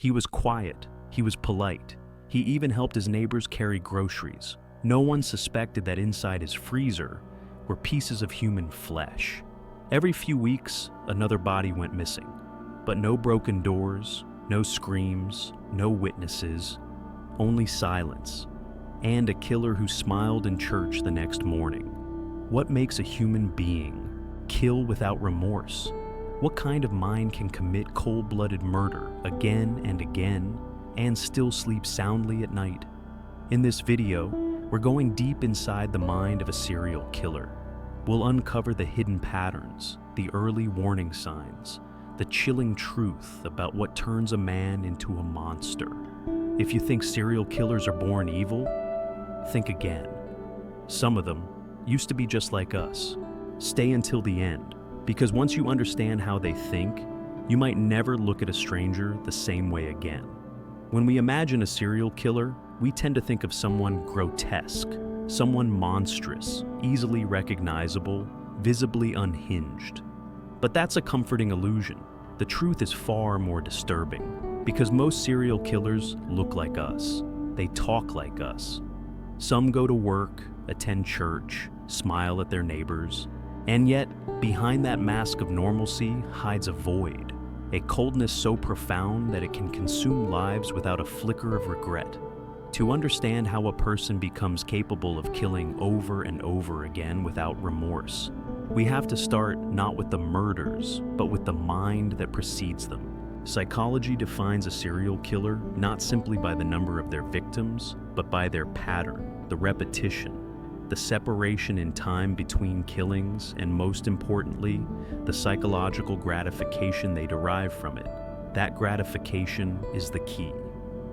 He was quiet, he was polite, he even helped his neighbors carry groceries. No one suspected that inside his freezer were pieces of human flesh. Every few weeks, another body went missing, but no broken doors, no screams, no witnesses, only silence, and a killer who smiled in church the next morning. What makes a human being kill without remorse? What kind of mind can commit cold-blooded murder again and again and still sleep soundly at night? In this video, we're going deep inside the mind of a serial killer. We'll uncover the hidden patterns, the early warning signs, the chilling truth about what turns a man into a monster. If you think serial killers are born evil, think again. Some of them used to be just like us. Stay until the end, because once you understand how they think, you might never look at a stranger the same way again. When we imagine a serial killer, we tend to think of someone grotesque, someone monstrous, easily recognizable, visibly unhinged. But that's a comforting illusion. The truth is far more disturbing, because most serial killers look like us. They talk like us. Some go to work, attend church, smile at their neighbors, and yet, behind that mask of normalcy hides a void, a coldness so profound that it can consume lives without a flicker of regret. To understand how a person becomes capable of killing over and over again without remorse, we have to start not with the murders, but with the mind that precedes them. Psychology defines a serial killer not simply by the number of their victims, but by their pattern, the repetition, the separation in time between killings, and most importantly, the psychological gratification they derive from it. That gratification is the key.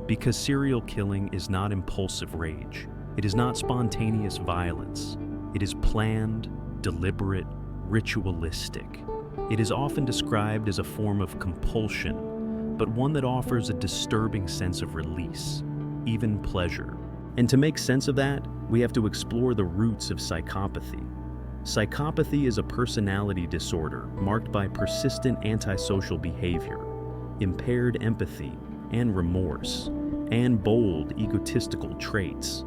Because serial killing is not impulsive rage. It is not spontaneous violence. It is planned, deliberate, ritualistic. It is often described as a form of compulsion, but one that offers a disturbing sense of release, even pleasure. And to make sense of that, we have to explore the roots of psychopathy. Psychopathy is a personality disorder marked by persistent antisocial behavior, impaired empathy and remorse, and bold, egotistical traits.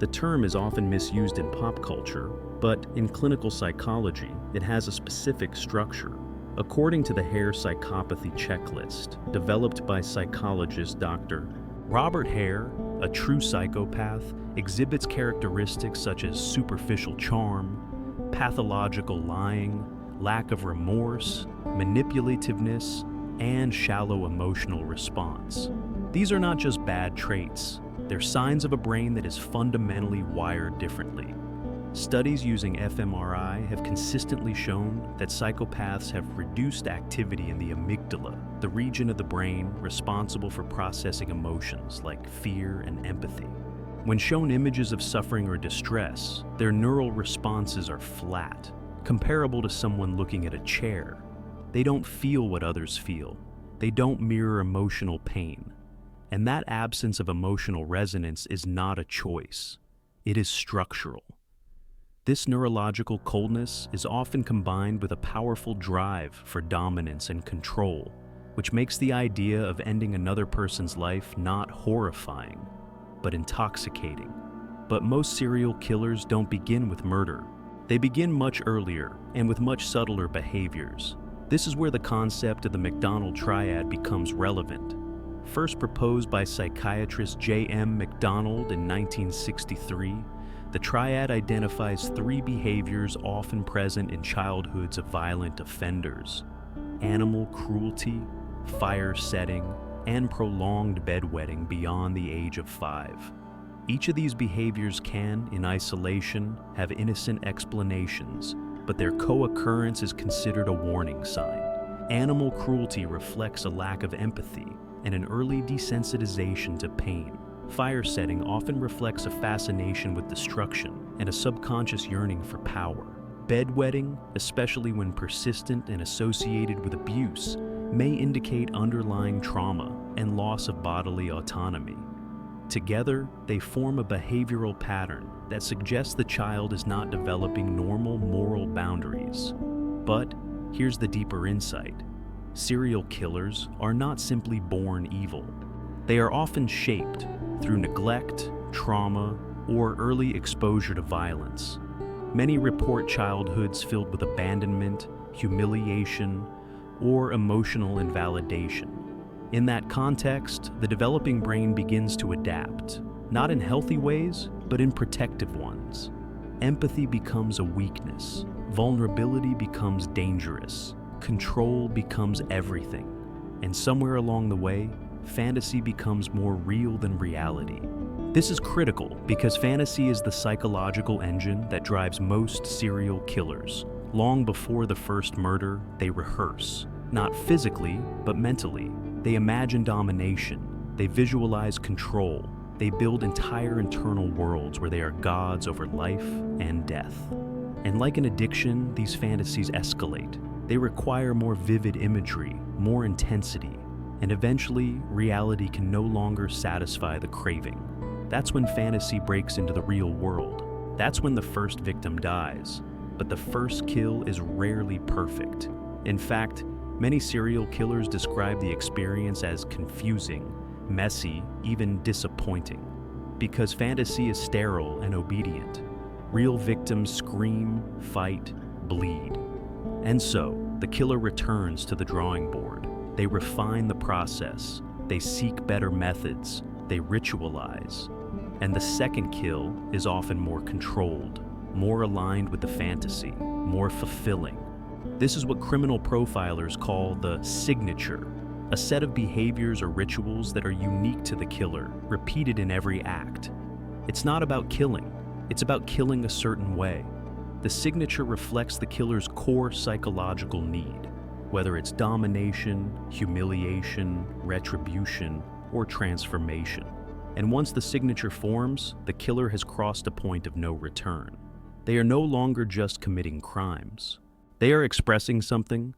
The term is often misused in pop culture, but in clinical psychology, it has a specific structure. According to the Hare Psychopathy Checklist, developed by psychologist Dr. Robert Hare, a true psychopath exhibits characteristics such as superficial charm, pathological lying, lack of remorse, manipulativeness, and shallow emotional response. These are not just bad traits, they're signs of a brain that is fundamentally wired differently. Studies using fMRI have consistently shown that psychopaths have reduced activity in the amygdala, the region of the brain responsible for processing emotions like fear and empathy. When shown images of suffering or distress, their neural responses are flat, comparable to someone looking at a chair. They don't feel what others feel. They don't mirror emotional pain. And that absence of emotional resonance is not a choice. It is structural. This neurological coldness is often combined with a powerful drive for dominance and control, which makes the idea of ending another person's life not horrifying, but intoxicating. But most serial killers don't begin with murder. They begin much earlier and with much subtler behaviors. This is where the concept of the Dark Triad becomes relevant. First proposed by psychiatrist J.M. MacDonald in 1963, the triad identifies three behaviors often present in childhoods of violent offenders: animal cruelty, fire setting, and prolonged bedwetting beyond the age of 5. Each of these behaviors can, in isolation, have innocent explanations, but their co-occurrence is considered a warning sign. Animal cruelty reflects a lack of empathy and an early desensitization to pain. Fire setting often reflects a fascination with destruction and a subconscious yearning for power. Bedwetting, especially when persistent and associated with abuse, may indicate underlying trauma and loss of bodily autonomy. Together, they form a behavioral pattern that suggests the child is not developing normal moral boundaries. But here's the deeper insight. serial killers are not simply born evil. They are often shaped through neglect, trauma, or early exposure to violence. Many report childhoods filled with abandonment, humiliation, or emotional invalidation. In that context, the developing brain begins to adapt, not in healthy ways, but in protective ones. Empathy becomes a weakness, vulnerability becomes dangerous, control becomes everything, and somewhere along the way, fantasy becomes more real than reality. This is critical because fantasy is the psychological engine that drives most serial killers. Long before the first murder, they rehearse, not physically, but mentally. They imagine domination, they visualize control, they build entire internal worlds where they are gods over life and death. And like an addiction, these fantasies escalate. They require more vivid imagery, more intensity, and eventually, reality can no longer satisfy the craving. That's when fantasy breaks into the real world. That's when the first victim dies. But the first kill is rarely perfect. In fact, many serial killers describe the experience as confusing, messy, even disappointing. Because fantasy is sterile and obedient. Real victims scream, fight, bleed. And so, the killer returns to the drawing board. They refine the process. They seek better methods. They ritualize. And the second kill is often more controlled, more aligned with the fantasy, more fulfilling. This is what criminal profilers call the signature, a set of behaviors or rituals that are unique to the killer, repeated in every act. It's not about killing, it's about killing a certain way. The signature reflects the killer's core psychological need, whether it's domination, humiliation, retribution, or transformation. And once the signature forms, the killer has crossed a point of no return. They are no longer just committing crimes. They are expressing something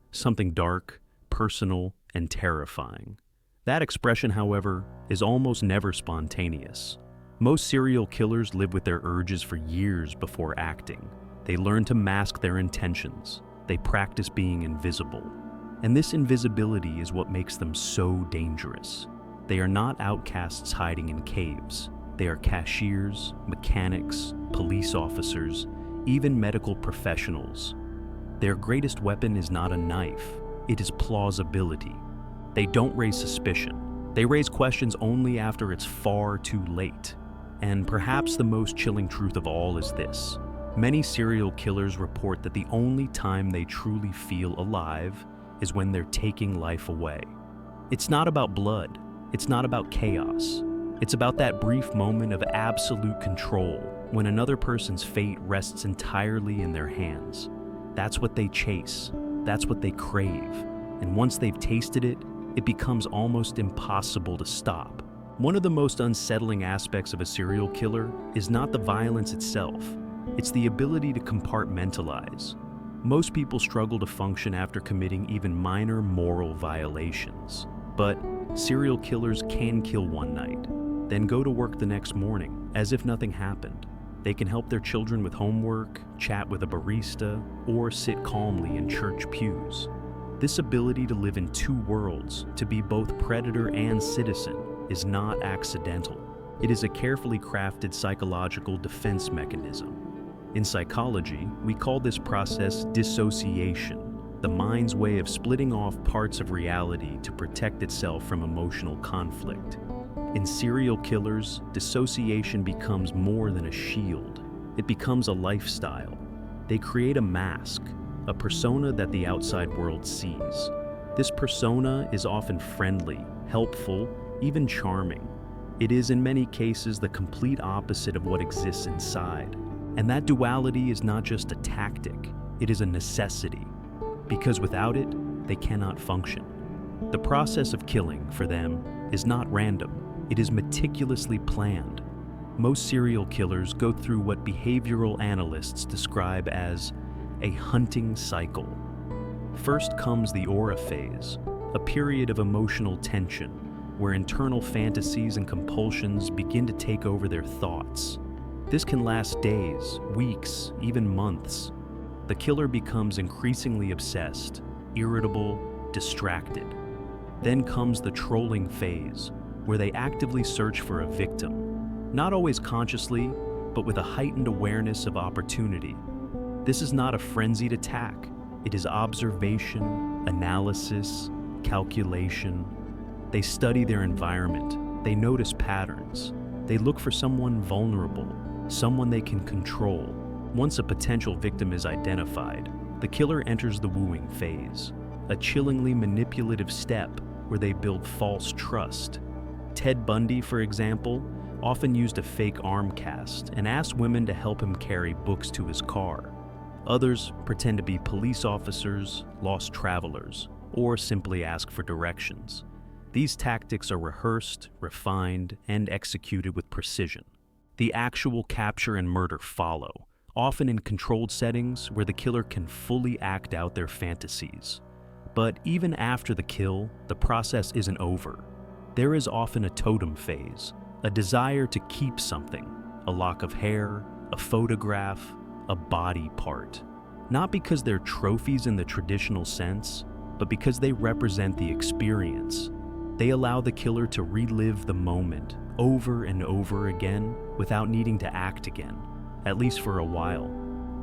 dark, personal, and terrifying. That expression, however, is almost never spontaneous. Most serial killers live with their urges for years before acting. They learn to mask their intentions. They practice being invisible. And this invisibility is what makes them so dangerous. They are not outcasts hiding in caves. They are cashiers, mechanics, police officers, even medical professionals. Their greatest weapon is not a knife, it is plausibility. They don't raise suspicion. They raise questions only after it's far too late. And perhaps the most chilling truth of all is this. Many serial killers report that the only time they truly feel alive is when they're taking life away. It's not about blood. It's not about chaos. It's about that brief moment of absolute control when another person's fate rests entirely in their hands. That's what they chase. That's what they crave. And once they've tasted it, it becomes almost impossible to stop. One of the most unsettling aspects of a serial killer is not the violence itself. It's the ability to compartmentalize. Most people struggle to function after committing even minor moral violations. But serial killers can kill one night, then go to work the next morning as if nothing happened. They can help their children with homework, chat with a barista, or sit calmly in church pews. This ability to live in two worlds, to be both predator and citizen, is not accidental. It is a carefully crafted psychological defense mechanism. In psychology, we call this process dissociation, the mind's way of splitting off parts of reality to protect itself from emotional conflict. In serial killers, dissociation becomes more than a shield. It becomes a lifestyle. They create a mask, a persona that the outside world sees. This persona is often friendly, helpful, even charming. It is in many cases the complete opposite of what exists inside. And that duality is not just a tactic, it is a necessity. Because without it, they cannot function. The process of killing, for them, is not random. It is meticulously planned. Most serial killers go through what behavioral analysts describe as a hunting cycle. First comes the aura phase, a period of emotional tension, where internal fantasies and compulsions begin to take over their thoughts. This can last days, weeks, even months. The killer becomes increasingly obsessed, irritable, distracted. Then comes the trolling phase, where they actively search for a victim, not always consciously, but with a heightened awareness of opportunity. This is not a frenzied attack. It is observation, analysis, calculation. They study their environment. They notice patterns. They look for someone vulnerable, someone they can control. Once a potential victim is identified, the killer enters the wooing phase, a chillingly manipulative step where they build false trust. Ted Bundy, for example, often used a fake arm cast and asked women to help him carry books to his car. Others pretend to be police officers, lost travelers, or simply ask for directions. These tactics are rehearsed, refined, and executed with precision. The actual capture and murder follow, often in controlled settings where the killer can fully act out their fantasies. But even after the kill, the process isn't over. There is often a totem phase, a desire to keep something, a lock of hair, a photograph, a body part. Not because they're trophies in the traditional sense, but because they represent the experience. They allow the killer to relive the moment over and over again without needing to act again, at least for a while.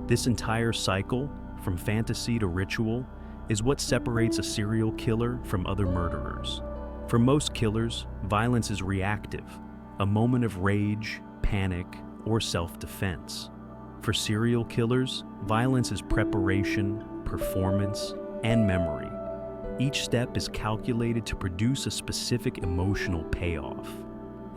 This entire cycle, from fantasy to ritual, is what separates a serial killer from other murderers. For most killers, violence is reactive, a moment of rage, panic, or self-defense. For serial killers, violence is preparation, performance, and memory. Each step is calculated to produce a specific emotional payoff.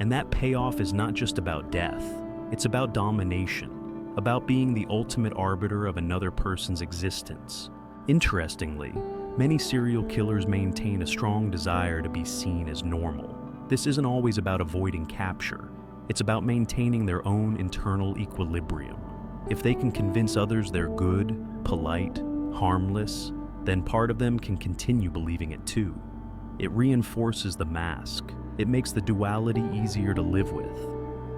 And that payoff is not just about death, it's about domination, about being the ultimate arbiter of another person's existence. Interestingly, many serial killers maintain a strong desire to be seen as normal. This isn't always about avoiding capture, it's about maintaining their own internal equilibrium. If they can convince others they're good, polite, harmless, then part of them can continue believing it too. It reinforces the mask. It makes the duality easier to live with.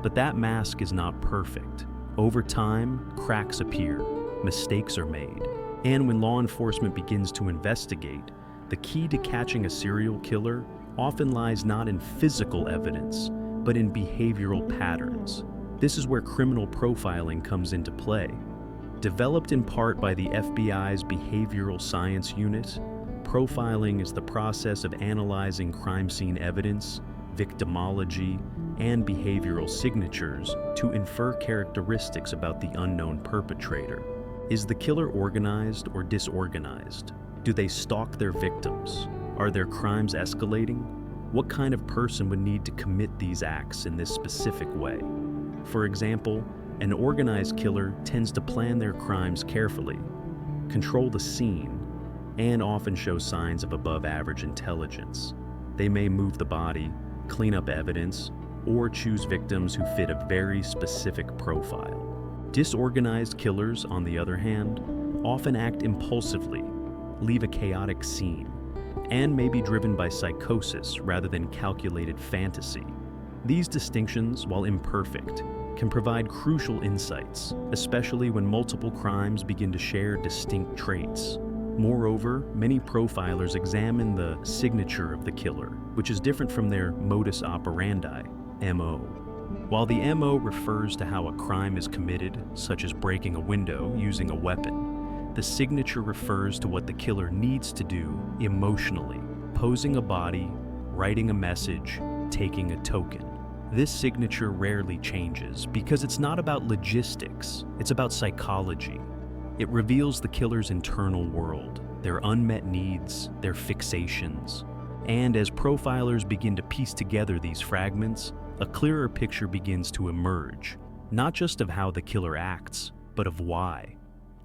But that mask is not perfect. Over time, cracks appear, mistakes are made. And when law enforcement begins to investigate, the key to catching a serial killer often lies not in physical evidence, but in behavioral patterns. This is where criminal profiling comes into play. Developed in part by the FBI's Behavioral Science Unit, profiling is the process of analyzing crime scene evidence, victimology, and behavioral signatures to infer characteristics about the unknown perpetrator. Is the killer organized or disorganized? Do they stalk their victims? Are their crimes escalating? What kind of person would need to commit these acts in this specific way? For example, an organized killer tends to plan their crimes carefully, control the scene, and often show signs of above-average intelligence. They may move the body, clean up evidence, or choose victims who fit a very specific profile. Disorganized killers, on the other hand, often act impulsively, leave a chaotic scene, and may be driven by psychosis rather than calculated fantasy. These distinctions, while imperfect, can provide crucial insights, especially when multiple crimes begin to share distinct traits. Moreover, many profilers examine the signature of the killer, which is different from their modus operandi, MO. While the MO refers to how a crime is committed, such as breaking a window using a weapon, the signature refers to what the killer needs to do emotionally, posing a body, writing a message, taking a token. This signature rarely changes because it's not about logistics, it's about psychology. It reveals the killer's internal world, their unmet needs, their fixations. And as profilers begin to piece together these fragments, a clearer picture begins to emerge, not just of how the killer acts, but of why.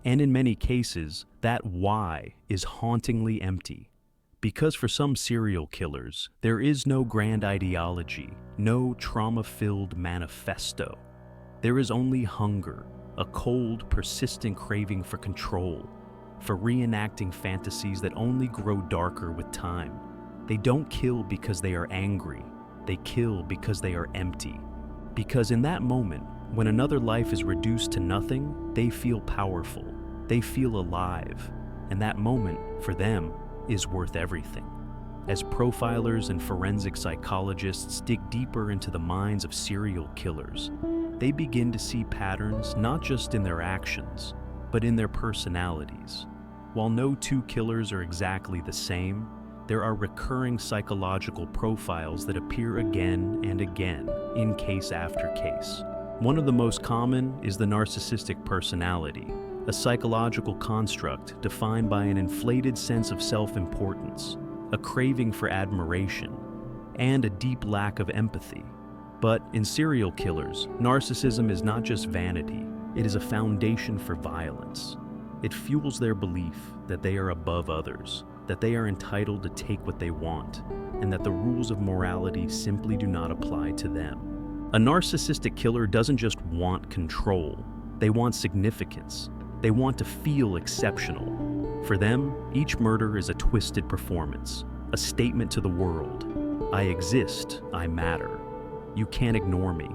And in many cases, that why is hauntingly empty. Because for some serial killers, there is no grand ideology, no trauma-filled manifesto. There is only hunger, a cold, persistent craving for control, for reenacting fantasies that only grow darker with time. They don't kill because they are angry, they kill because they are empty. Because in that moment, when another life is reduced to nothing, they feel powerful, they feel alive, and that moment, for them, is worth everything. As profilers and forensic psychologists dig deeper into the minds of serial killers, they begin to see patterns not just in their actions, but in their personalities. While no two killers are exactly the same, there are recurring psychological profiles that appear again and again in case after case. One of the most common is the narcissistic personality, a psychological construct defined by an inflated sense of self-importance, a craving for admiration, and a deep lack of empathy. But in serial killers, narcissism is not just vanity, it is a foundation for violence. It fuels their belief that they are above others, that they are entitled to take what they want, and that the rules of morality simply do not apply to them. A narcissistic killer doesn't just want control, they want significance. They want to feel exceptional. For them, each murder is a twisted performance, a statement to the world. I exist, I matter. You can't ignore me.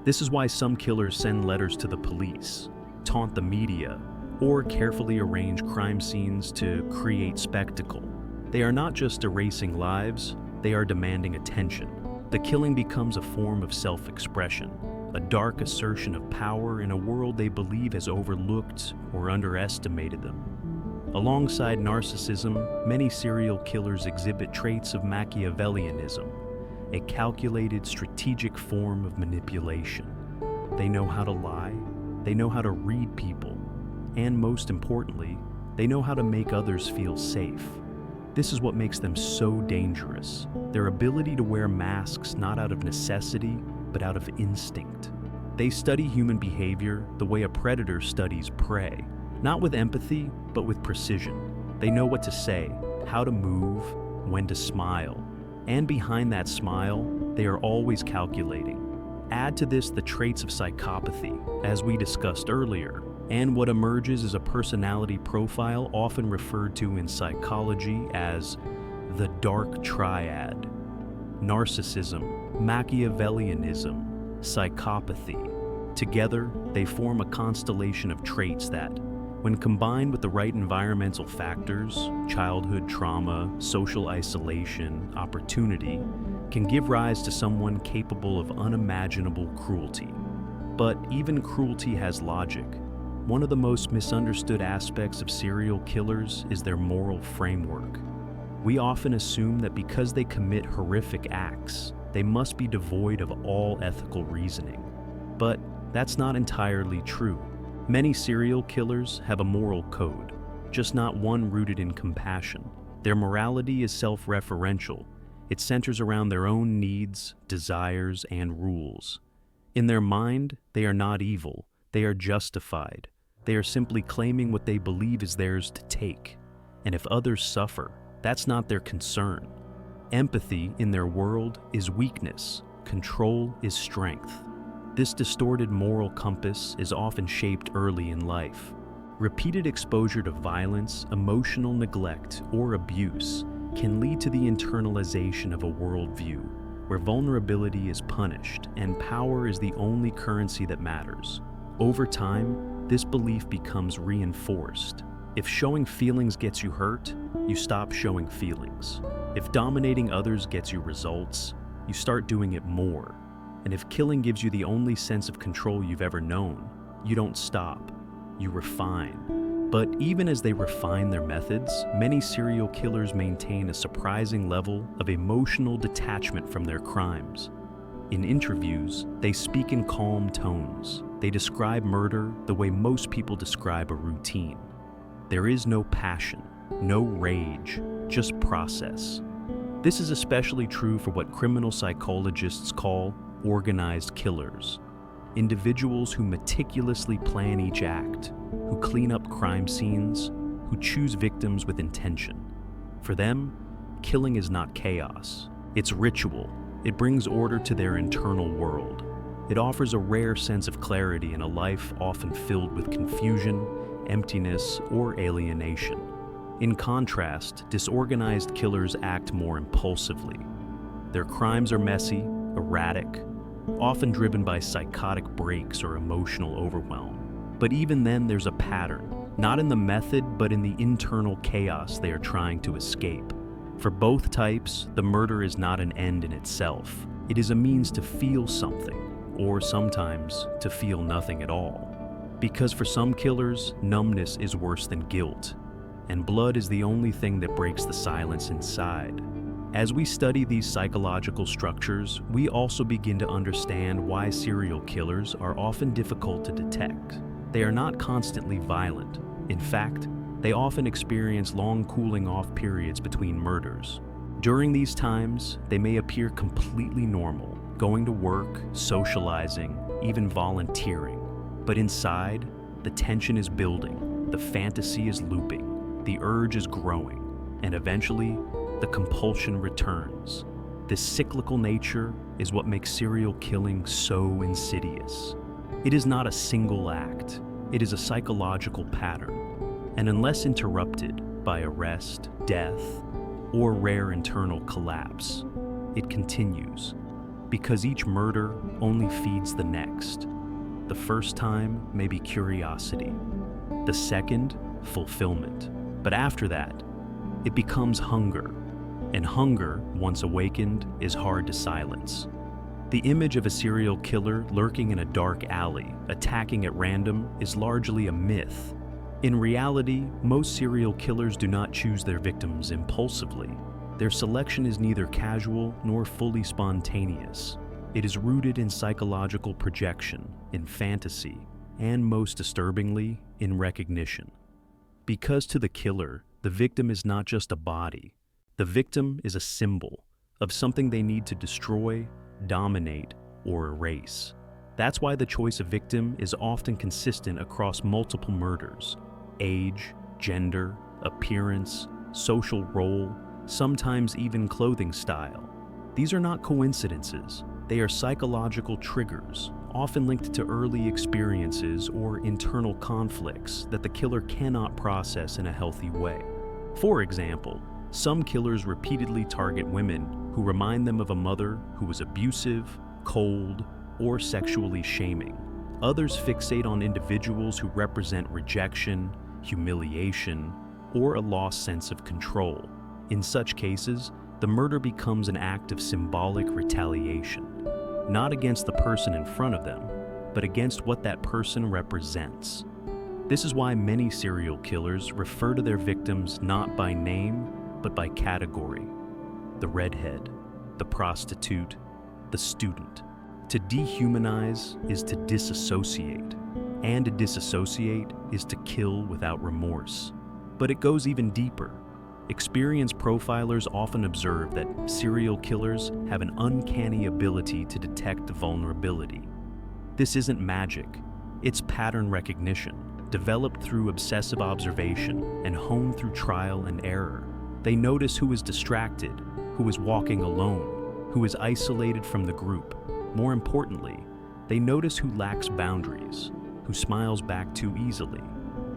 This is why some killers send letters to the police, taunt the media, or carefully arrange crime scenes to create spectacle. They are not just erasing lives, they are demanding attention. The killing becomes a form of self-expression, a dark assertion of power in a world they believe has overlooked or underestimated them. Alongside narcissism, many serial killers exhibit traits of Machiavellianism, a calculated, strategic form of manipulation. They know how to lie, they know how to read people, and most importantly, they know how to make others feel safe. This is what makes them so dangerous, their ability to wear masks not out of necessity, but out of instinct. They study human behavior the way a predator studies prey, not with empathy, but with precision. They know what to say, how to move, when to smile, and behind that smile, they are always calculating. Add to this the traits of psychopathy, as we discussed earlier, and what emerges is a personality profile often referred to in psychology as the Dark Triad: narcissism, Machiavellianism, psychopathy. Together, they form a constellation of traits that, when combined with the right environmental factors, childhood trauma, social isolation, opportunity, can give rise to someone capable of unimaginable cruelty. But even cruelty has logic. One of the most misunderstood aspects of serial killers is their moral framework. We often assume that because they commit horrific acts, they must be devoid of all ethical reasoning. But that's not entirely true. Many serial killers have a moral code, just not one rooted in compassion. Their morality is self-referential. It centers around their own needs, desires, and rules. In their mind, they are not evil. They are justified. They are simply claiming what they believe is theirs to take. And if others suffer, that's not their concern. Empathy in their world is weakness. Control is strength. This distorted moral compass is often shaped early in life. Repeated exposure to violence, emotional neglect, or abuse can lead to the internalization of a worldview where vulnerability is punished and power is the only currency that matters. Over time, this belief becomes reinforced. If showing feelings gets you hurt, you stop showing feelings. If dominating others gets you results, you start doing it more. And if killing gives you the only sense of control you've ever known, you don't stop, you refine. But even as they refine their methods, many serial killers maintain a surprising level of emotional detachment from their crimes. In interviews, they speak in calm tones. They describe murder the way most people describe a routine. There is no passion, no rage, just process. This is especially true for what criminal psychologists call organized killers. Individuals who meticulously plan each act, who clean up crime scenes, who choose victims with intention. For them, killing is not chaos. It's ritual. It brings order to their internal world. It offers a rare sense of clarity in a life often filled with confusion, emptiness, or alienation. In contrast, disorganized killers act more impulsively. Their crimes are messy, erratic, often driven by psychotic breaks or emotional overwhelm. But even then, there's a pattern. not in the method, but in the internal chaos they are trying to escape. For both types, the murder is not an end in itself. It is a means to feel something, or sometimes to feel nothing at all. Because for some killers, numbness is worse than guilt, and blood is the only thing that breaks the silence inside. As we study these psychological structures, we also begin to understand why serial killers are often difficult to detect. They are not constantly violent. In fact, they often experience long cooling-off periods between murders. During these times, they may appear completely normal, going to work, socializing, even volunteering. But inside, the tension is building, the fantasy is looping, the urge is growing, and eventually, the compulsion returns. This cyclical nature is what makes serial killing so insidious. It is not a single act, it is a psychological pattern. And unless interrupted by arrest, death, or rare internal collapse, it continues, because each murder only feeds the next. The first time may be curiosity, the second, fulfillment. But after that, it becomes hunger, and hunger, once awakened, is hard to silence. The image of a serial killer lurking in a dark alley, attacking at random, is largely a myth. In reality, most serial killers do not choose their victims impulsively. Their selection is neither casual nor fully spontaneous. It is rooted in psychological projection, in fantasy, and most disturbingly, in recognition. Because to the killer, the victim is not just a body. The victim is a symbol of something they need to destroy, dominate, or erase. That's why the choice of victim is often consistent across multiple murders. Age, gender, appearance, social role, sometimes even clothing style. These are not coincidences. They are psychological triggers, often linked to early experiences or internal conflicts that the killer cannot process in a healthy way. For example, some killers repeatedly target women who remind them of a mother who was abusive, cold, or sexually shaming. Others fixate on individuals who represent rejection, humiliation, or a lost sense of control. In such cases, the murder becomes an act of symbolic retaliation, not against the person in front of them, but against what that person represents. This is why many serial killers refer to their victims not by name, but by category. The redhead, the prostitute, the student. To dehumanize is to disassociate, and to disassociate is to kill without remorse. But it goes even deeper. Experienced profilers often observe that serial killers have an uncanny ability to detect vulnerability. This isn't magic, it's pattern recognition, developed through obsessive observation and honed through trial and error. They notice who is distracted, who is walking alone, who is isolated from the group. More importantly, they notice who lacks boundaries, who smiles back too easily,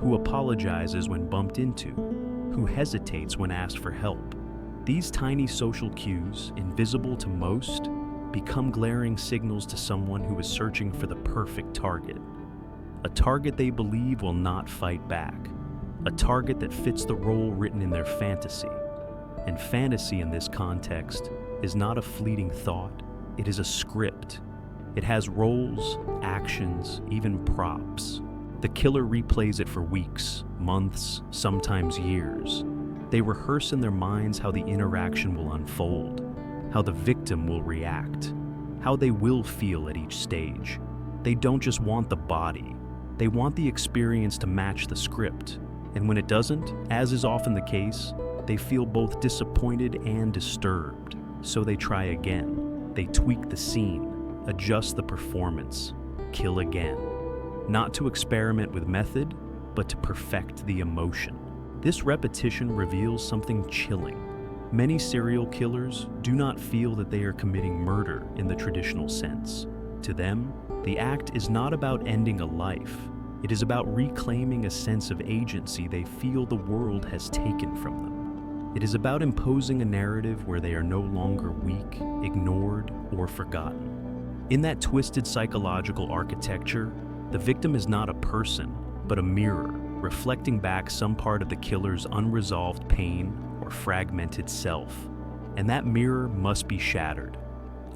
who apologizes when bumped into, who hesitates when asked for help. These tiny social cues, invisible to most, become glaring signals to someone who is searching for the perfect target. A target they believe will not fight back. A target that fits the role written in their fantasy. And fantasy in this context is not a fleeting thought, it is a script. It has roles, actions, even props. The killer replays it for weeks, months, sometimes years. They rehearse in their minds how the interaction will unfold, how the victim will react, how they will feel at each stage. They don't just want the body, they want the experience to match the script. And when it doesn't, as is often the case, they feel both disappointed and disturbed. So they try again. They tweak the scene, adjust the performance, kill again. Not to experiment with method, but to perfect the emotion. This repetition reveals something chilling. Many serial killers do not feel that they are committing murder in the traditional sense. To them, the act is not about ending a life. It is about reclaiming a sense of agency they feel the world has taken from them. It is about imposing a narrative where they are no longer weak, ignored, or forgotten. In that twisted psychological architecture, the victim is not a person, but a mirror, reflecting back some part of the killer's unresolved pain or fragmented self, and that mirror must be shattered.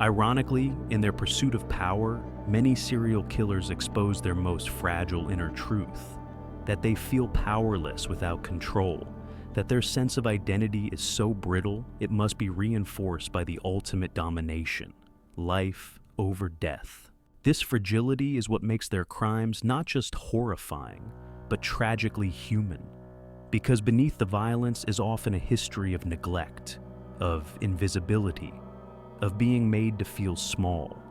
Ironically, in their pursuit of power, many serial killers expose their most fragile inner truth, that they feel powerless without control, that their sense of identity is so brittle it must be reinforced by the ultimate domination, life over death. This fragility is what makes their crimes not just horrifying, but tragically human, because beneath the violence is often a history of neglect, of invisibility, of being made to feel small.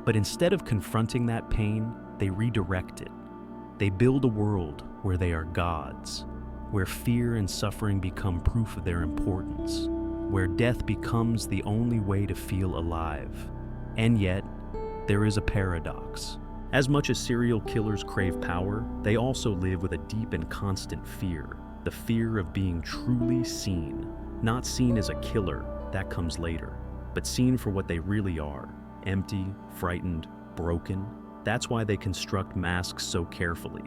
But instead of confronting that pain, they redirect it. They build a world where they are gods, where fear and suffering become proof of their importance, where death becomes the only way to feel alive. And yet, there is a paradox. As much as serial killers crave power, they also live with a deep and constant fear, the fear of being truly seen, not seen as a killer, that comes later, but seen for what they really are, empty, frightened, broken. That's why they construct masks so carefully.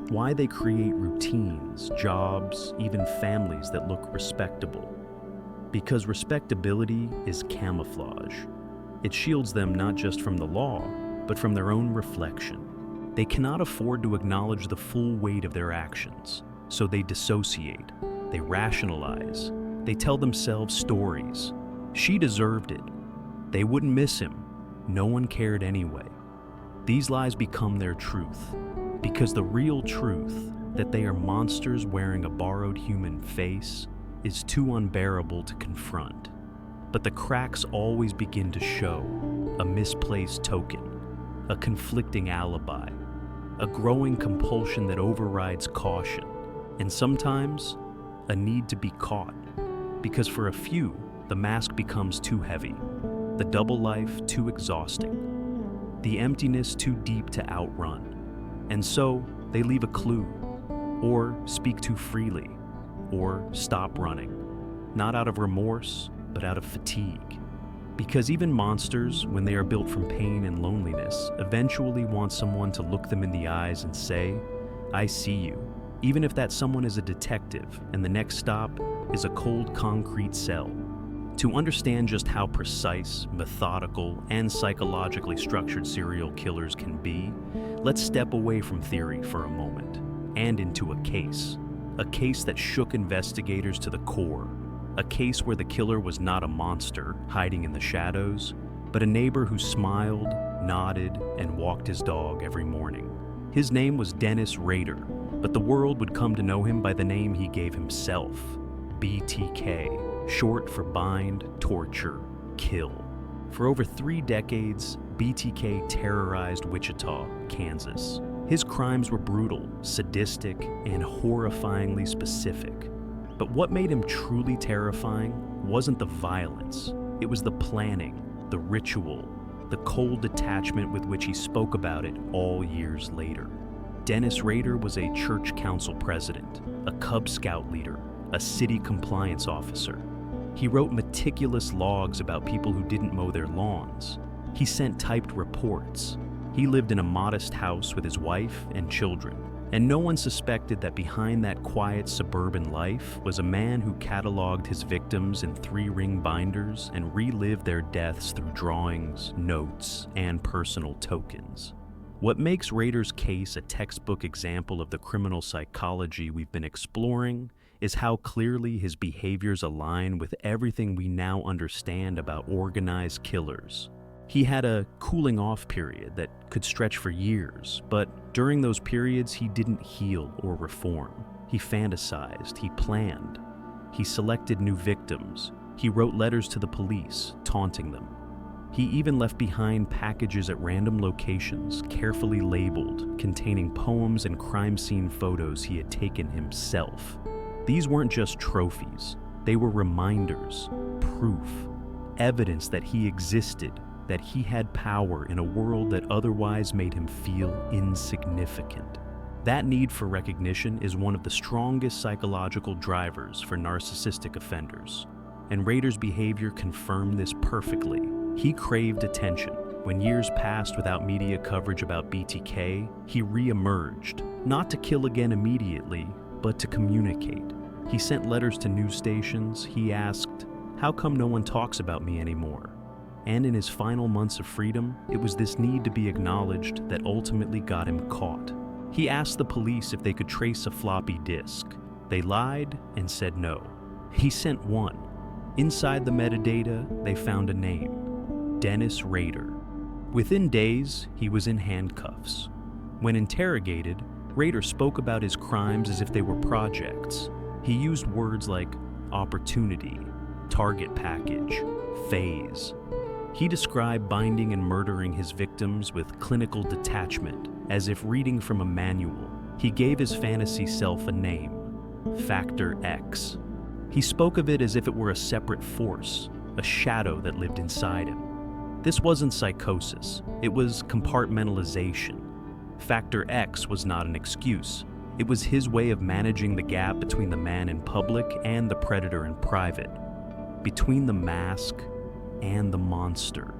Why they create routines, jobs, even families that look respectable. Because respectability is camouflage. It shields them not just from the law, but from their own reflection. They cannot afford to acknowledge the full weight of their actions, so they dissociate, they rationalize, they tell themselves stories. She deserved it. They wouldn't miss him. No one cared anyway. These lies become their truth, because the real truth, that they are monsters wearing a borrowed human face, is too unbearable to confront. But the cracks always begin to show: a misplaced token, a conflicting alibi, a growing compulsion that overrides caution, and sometimes a need to be caught, because for a few, the mask becomes too heavy, the double life too exhausting, the emptiness too deep to outrun. And so they leave a clue, or speak too freely, or stop running, not out of remorse, but out of fatigue. Because even monsters, when they are built from pain and loneliness, eventually want someone to look them in the eyes and say, "I see you," even if that someone is a detective and the next stop is a cold concrete cell. To understand just how precise, methodical, and psychologically structured serial killers can be, let's step away from theory for a moment and into a case that shook investigators to the core, a case where the killer was not a monster hiding in the shadows, but a neighbor who smiled, nodded, and walked his dog every morning. His name was Dennis Rader, but the world would come to know him by the name he gave himself, BTK. Short for bind, torture, kill. For over 3 decades, BTK terrorized Wichita, Kansas. His crimes were brutal, sadistic, and horrifyingly specific. But what made him truly terrifying wasn't the violence. It was the planning, the ritual, the cold detachment with which he spoke about it all years later. Dennis Rader was a church council president, a Cub Scout leader, a city compliance officer. He wrote meticulous logs about people who didn't mow their lawns. He sent typed reports. He lived in a modest house with his wife and children. And no one suspected that behind that quiet suburban life was a man who cataloged his victims in 3-ring binders and relived their deaths through drawings, notes, and personal tokens. What makes Rader's case a textbook example of the criminal psychology we've been exploring is how clearly his behaviors align with everything we now understand about organized killers. He had a cooling off period that could stretch for years, but during those periods he didn't heal or reform. He fantasized, he planned, he selected new victims, he wrote letters to the police, taunting them. He even left behind packages at random locations, carefully labeled, containing poems and crime scene photos he had taken himself. These weren't just trophies, they were reminders, proof, evidence that he existed, that he had power in a world that otherwise made him feel insignificant. That need for recognition is one of the strongest psychological drivers for narcissistic offenders, and Rader's behavior confirmed this perfectly. He craved attention, When years passed without media coverage about BTK, he re-emerged, not to kill again immediately, but to communicate. He sent letters to news stations. He asked, "How come no one talks about me anymore?" And in his final months of freedom, it was this need to be acknowledged that ultimately got him caught. He asked the police if they could trace a floppy disk. They lied and said no. He sent one. Inside the metadata, they found a name: Dennis Rader. Within days, he was in handcuffs. When interrogated, Rader spoke about his crimes as if they were projects. He used words like opportunity, target package, phase. He described binding and murdering his victims with clinical detachment, as if reading from a manual. He gave his fantasy self a name: Factor X. He spoke of it as if it were a separate force, a shadow that lived inside him. This wasn't psychosis, it was compartmentalization. Factor X was not an excuse. It was his way of managing the gap between the man in public and the predator in private, between the mask and the monster.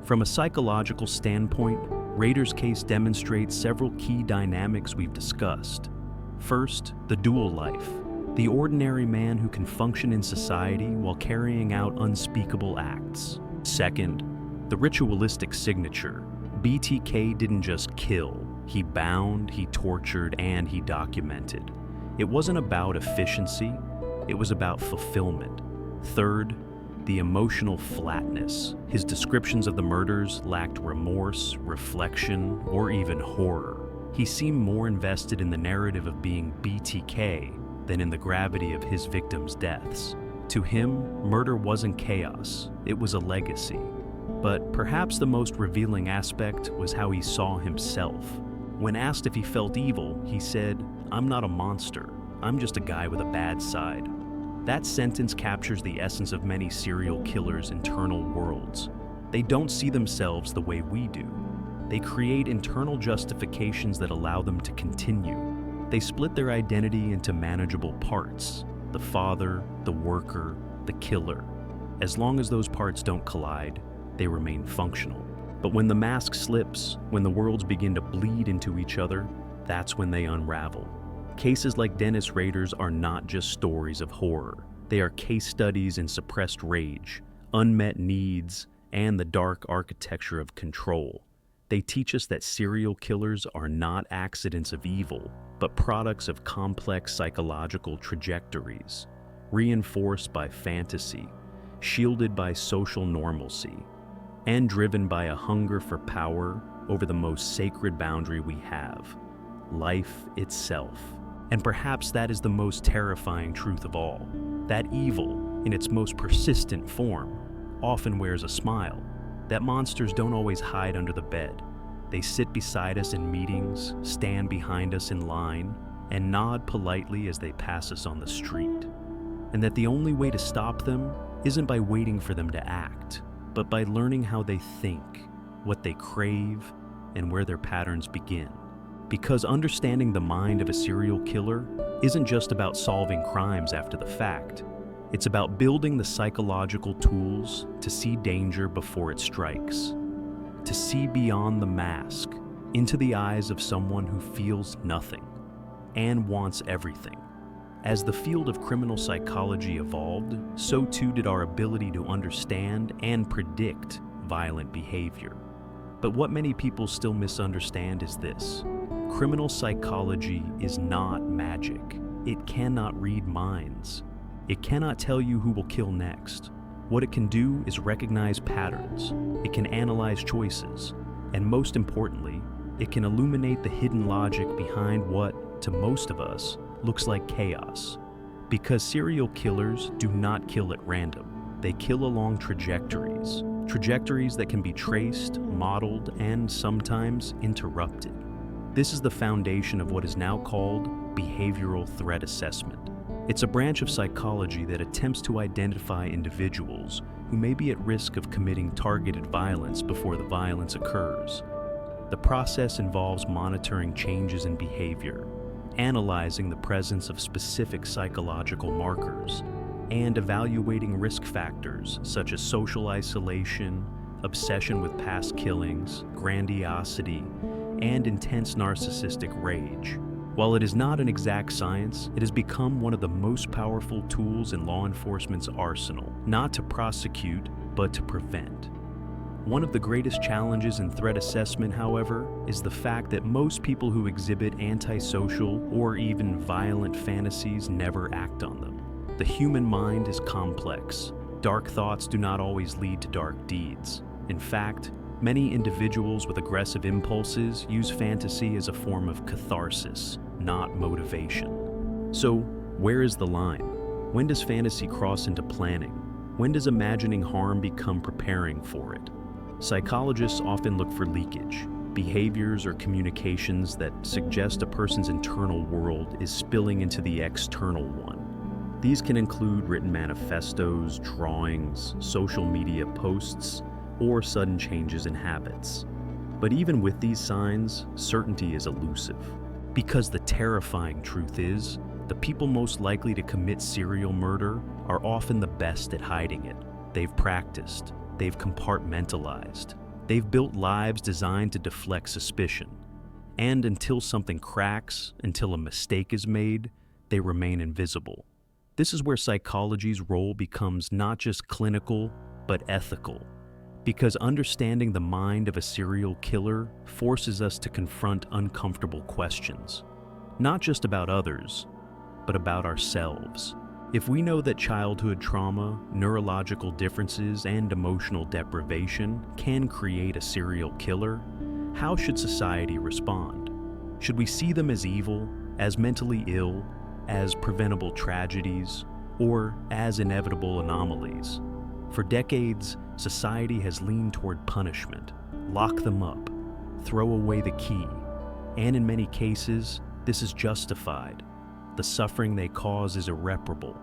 From a psychological standpoint, Rader's case demonstrates several key dynamics we've discussed. First, the dual life, the ordinary man who can function in society while carrying out unspeakable acts. Second, the ritualistic signature. BTK didn't just kill. He bound, he tortured, and he documented. It wasn't about efficiency, it was about fulfillment. Third, the emotional flatness. His descriptions of the murders lacked remorse, reflection, or even horror. He seemed more invested in the narrative of being BTK than in the gravity of his victims' deaths. To him, murder wasn't chaos, it was a legacy. But perhaps the most revealing aspect was how he saw himself. When asked if he felt evil, he said, "I'm not a monster, I'm just a guy with a bad side." That sentence captures the essence of many serial killers' internal worlds. They don't see themselves the way we do. They create internal justifications that allow them to continue. They split their identity into manageable parts: the father, the worker, the killer. As long as those parts don't collide, they remain functional. But when the mask slips, when the worlds begin to bleed into each other, that's when they unravel. Cases like Dennis Rader's are not just stories of horror. They are case studies in suppressed rage, unmet needs, and the dark architecture of control. They teach us that serial killers are not accidents of evil, but products of complex psychological trajectories, reinforced by fantasy, shielded by social normalcy, and driven by a hunger for power over the most sacred boundary we have: life itself. And perhaps that is the most terrifying truth of all, that evil, in its most persistent form, often wears a smile, that monsters don't always hide under the bed. They sit beside us in meetings, stand behind us in line, and nod politely as they pass us on the street. And that the only way to stop them isn't by waiting for them to act, but by learning how they think, what they crave, and where their patterns begin. Because understanding the mind of a serial killer isn't just about solving crimes after the fact. It's about building the psychological tools to see danger before it strikes, to see beyond the mask, into the eyes of someone who feels nothing and wants everything. As the field of criminal psychology evolved, so too did our ability to understand and predict violent behavior. But what many people still misunderstand is this: criminal psychology is not magic. It cannot read minds. It cannot tell you who will kill next. What it can do is recognize patterns. It can analyze choices. And most importantly, it can illuminate the hidden logic behind what, to most of us, looks like chaos. Because serial killers do not kill at random. They kill along trajectories. Trajectories that can be traced, modeled, and sometimes interrupted. This is the foundation of what is now called behavioral threat assessment. It's a branch of psychology that attempts to identify individuals who may be at risk of committing targeted violence before the violence occurs. The process involves monitoring changes in behavior, analyzing the presence of specific psychological markers, and evaluating risk factors such as social isolation, obsession with past killings, grandiosity, and intense narcissistic rage. While it is not an exact science, it has become one of the most powerful tools in law enforcement's arsenal, not to prosecute, but to prevent. One of the greatest challenges in threat assessment, however, is the fact that most people who exhibit antisocial or even violent fantasies never act on them. The human mind is complex. Dark thoughts do not always lead to dark deeds. In fact, many individuals with aggressive impulses use fantasy as a form of catharsis, not motivation. So, where is the line? When does fantasy cross into planning? When does imagining harm become preparing for it? Psychologists often look for leakage, behaviors or communications that suggest a person's internal world is spilling into the external one. These can include written manifestos, drawings, social media posts, or sudden changes in habits. But even with these signs, certainty is elusive. Because the terrifying truth is, the people most likely to commit serial murder are often the best at hiding it. They've practiced, they've compartmentalized, they've built lives designed to deflect suspicion. And until something cracks, until a mistake is made, they remain invisible. This is where psychology's role becomes not just clinical, but ethical. Because understanding the mind of a serial killer forces us to confront uncomfortable questions, not just about others, but about ourselves. If we know that childhood trauma, neurological differences, and emotional deprivation can create a serial killer, how should society respond? Should we see them as evil, as mentally ill, as preventable tragedies, or as inevitable anomalies? For decades, society has leaned toward punishment. Lock them up, throw away the key, and in many cases, this is justified. The suffering they cause is irreparable.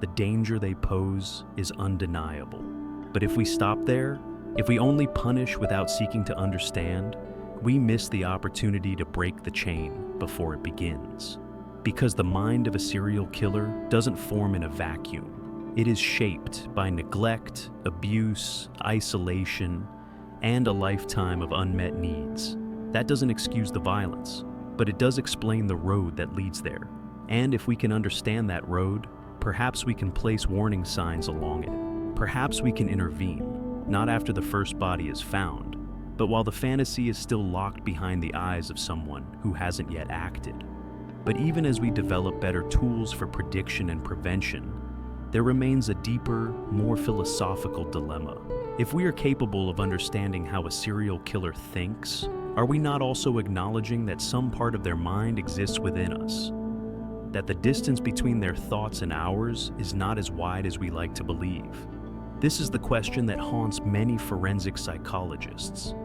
The danger they pose is undeniable. But if we stop there, if we only punish without seeking to understand, we miss the opportunity to break the chain before it begins. Because the mind of a serial killer doesn't form in a vacuum. It is shaped by neglect, abuse, isolation, and a lifetime of unmet needs. That doesn't excuse the violence, but it does explain the road that leads there. And if we can understand that road, perhaps we can place warning signs along it. Perhaps we can intervene, not after the first body is found, but while the fantasy is still locked behind the eyes of someone who hasn't yet acted. But even as we develop better tools for prediction and prevention, there remains a deeper, more philosophical dilemma. If we are capable of understanding how a serial killer thinks, are we not also acknowledging that some part of their mind exists within us? That the distance between their thoughts and ours is not as wide as we like to believe? This is the question that haunts many forensic psychologists.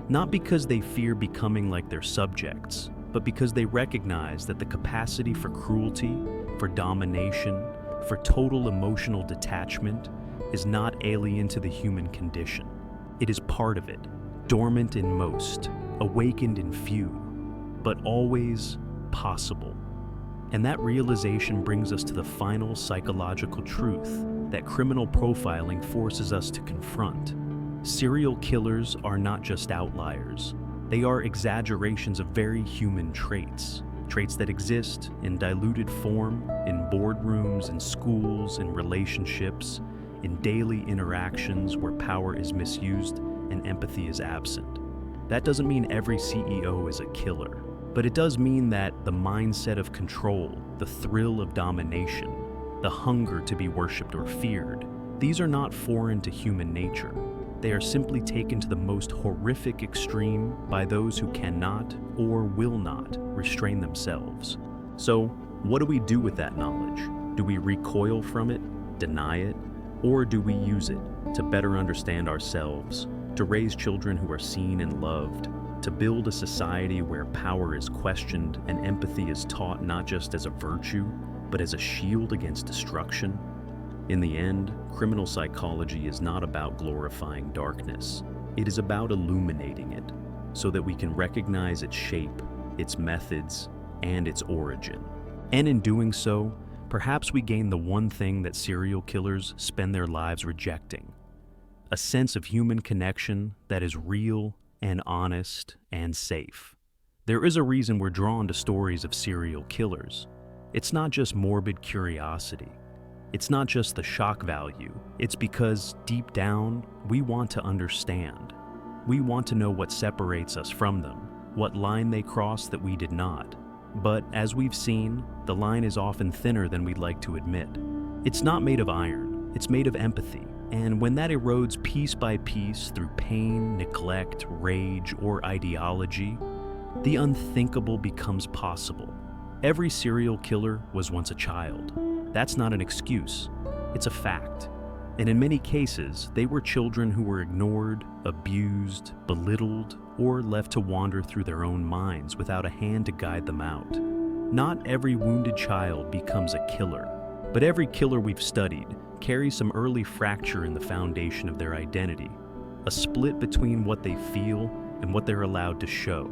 Not because they fear becoming like their subjects, but because they recognize that the capacity for cruelty, for domination, for total emotional detachment is not alien to the human condition. It is part of it, dormant in most, awakened in few, but always possible. And that realization brings us to the final psychological truth that criminal profiling forces us to confront. Serial killers are not just outliers. They are exaggerations of very human traits that exist in diluted form, in boardrooms, in schools, in relationships, in daily interactions where power is misused and empathy is absent. That doesn't mean every CEO is a killer, but it does mean that the mindset of control, the thrill of domination, the hunger to be worshipped or feared, these are not foreign to human nature. They are simply taken to the most horrific extreme by those who cannot or will not restrain themselves. So, what do we do with that knowledge? Do we recoil from it, deny it, or do we use it to better understand ourselves, to raise children who are seen and loved, to build a society where power is questioned and empathy is taught not just as a virtue, but as a shield against destruction? In the end, criminal psychology is not about glorifying darkness. It is about illuminating it so that we can recognize its shape, its methods, and its origin. And in doing so, perhaps we gain the one thing that serial killers spend their lives rejecting: a sense of human connection that is real and honest and safe. There is a reason we're drawn to stories of serial killers. It's not just morbid curiosity. It's not just the shock value. It's because deep down, we want to understand. We want to know what separates us from them, what line they cross that we did not. But as we've seen, the line is often thinner than we'd like to admit. It's not made of iron, it's made of empathy. And when that erodes piece by piece through pain, neglect, rage, or ideology, the unthinkable becomes possible. Every serial killer was once a child. That's not an excuse, it's a fact. And in many cases, they were children who were ignored, abused, belittled, or left to wander through their own minds without a hand to guide them out. Not every wounded child becomes a killer, but every killer we've studied carries some early fracture in the foundation of their identity, a split between what they feel and what they're allowed to show.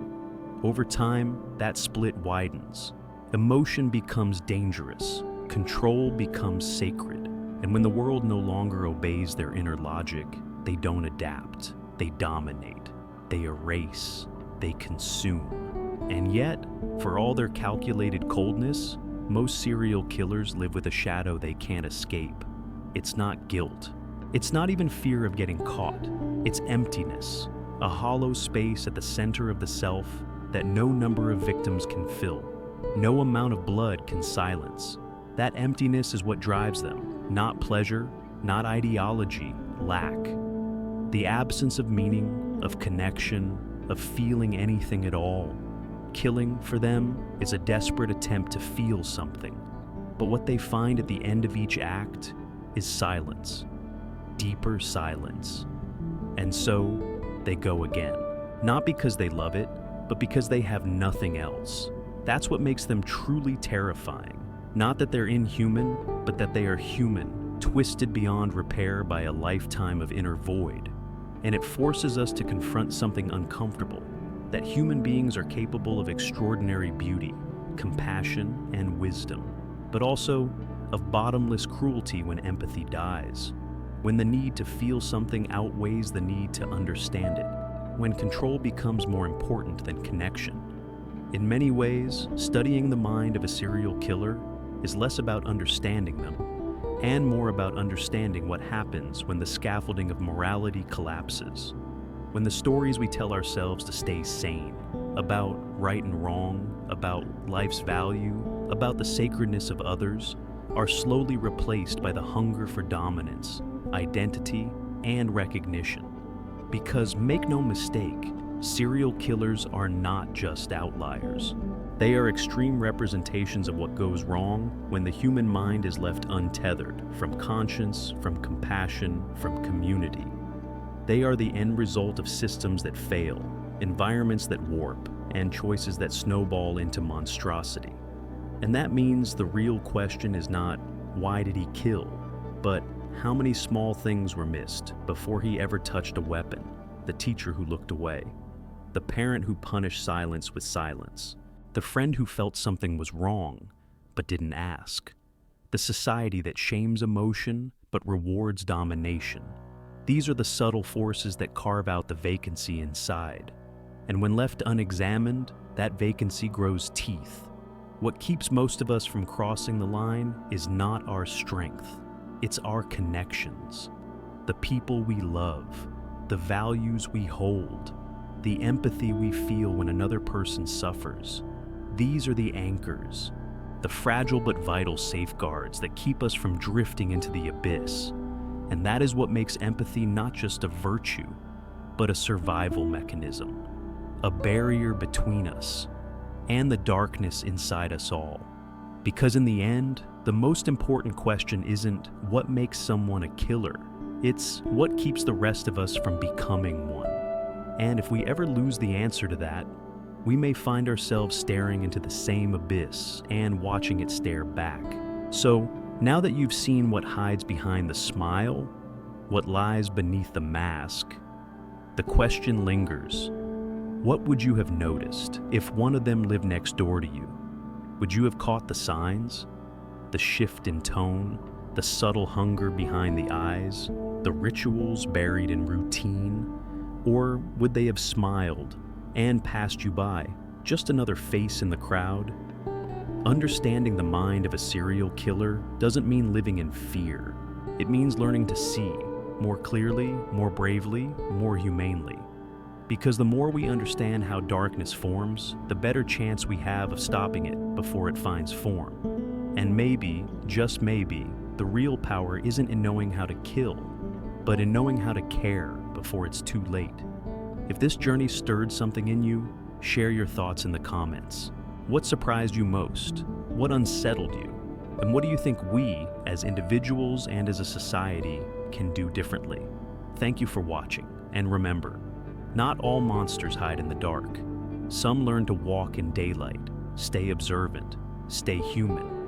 Over time, that split widens. Emotion becomes dangerous, control becomes sacred, and when the world no longer obeys their inner logic, they don't adapt, they dominate, they erase, they consume. And yet, for all their calculated coldness, most serial killers live with a shadow they can't escape. It's not guilt. It's not even fear of getting caught. It's emptiness, a hollow space at the center of the self that no number of victims can fill, no amount of blood can silence. That emptiness is what drives them, not pleasure, not ideology, lack. The absence of meaning, of connection, of feeling anything at all. Killing, for them, is a desperate attempt to feel something. But what they find at the end of each act is silence, deeper silence. And so, they go again. Not because they love it, but because they have nothing else. That's what makes them truly terrifying. Not that they're inhuman, but that they are human, twisted beyond repair by a lifetime of inner void. And it forces us to confront something uncomfortable, that human beings are capable of extraordinary beauty, compassion, and wisdom, but also of bottomless cruelty when empathy dies, when the need to feel something outweighs the need to understand it, when control becomes more important than connection. In many ways, studying the mind of a serial killer is less about understanding them, and more about understanding what happens when the scaffolding of morality collapses, when the stories we tell ourselves to stay sane, about right and wrong, about life's value, about the sacredness of others, are slowly replaced by the hunger for dominance, identity, and recognition. Because make no mistake, serial killers are not just outliers. They are extreme representations of what goes wrong when the human mind is left untethered from conscience, from compassion, from community. They are the end result of systems that fail, environments that warp, and choices that snowball into monstrosity. And that means the real question is not, why did he kill? But how many small things were missed before he ever touched a weapon? The teacher who looked away, the parent who punished silence with silence, the friend who felt something was wrong but didn't ask, the society that shames emotion but rewards domination. These are the subtle forces that carve out the vacancy inside. And when left unexamined, that vacancy grows teeth. What keeps most of us from crossing the line is not our strength, it's our connections, the people we love, the values we hold, the empathy we feel when another person suffers. These are the anchors, the fragile but vital safeguards that keep us from drifting into the abyss. And that is what makes empathy not just a virtue, but a survival mechanism, a barrier between us and the darkness inside us all. Because in the end, the most important question isn't what makes someone a killer, it's what keeps the rest of us from becoming one. And if we ever lose the answer to that, we may find ourselves staring into the same abyss and watching it stare back. So, now that you've seen what hides behind the smile, what lies beneath the mask, the question lingers. What would you have noticed if one of them lived next door to you? Would you have caught the signs? The shift in tone, the subtle hunger behind the eyes? The rituals buried in routine? Or would they have smiled and passed you by, just another face in the crowd? Understanding the mind of a serial killer doesn't mean living in fear. It means learning to see more clearly, more bravely, more humanely. Because the more we understand how darkness forms, the better chance we have of stopping it before it finds form. And maybe, just maybe, the real power isn't in knowing how to kill, but in knowing how to care before it's too late. If this journey stirred something in you, share your thoughts in the comments. What surprised you most? What unsettled you? And what do you think we, as individuals and as a society, can do differently? Thank you for watching, and remember, not all monsters hide in the dark. Some learn to walk in daylight, stay observant, stay human.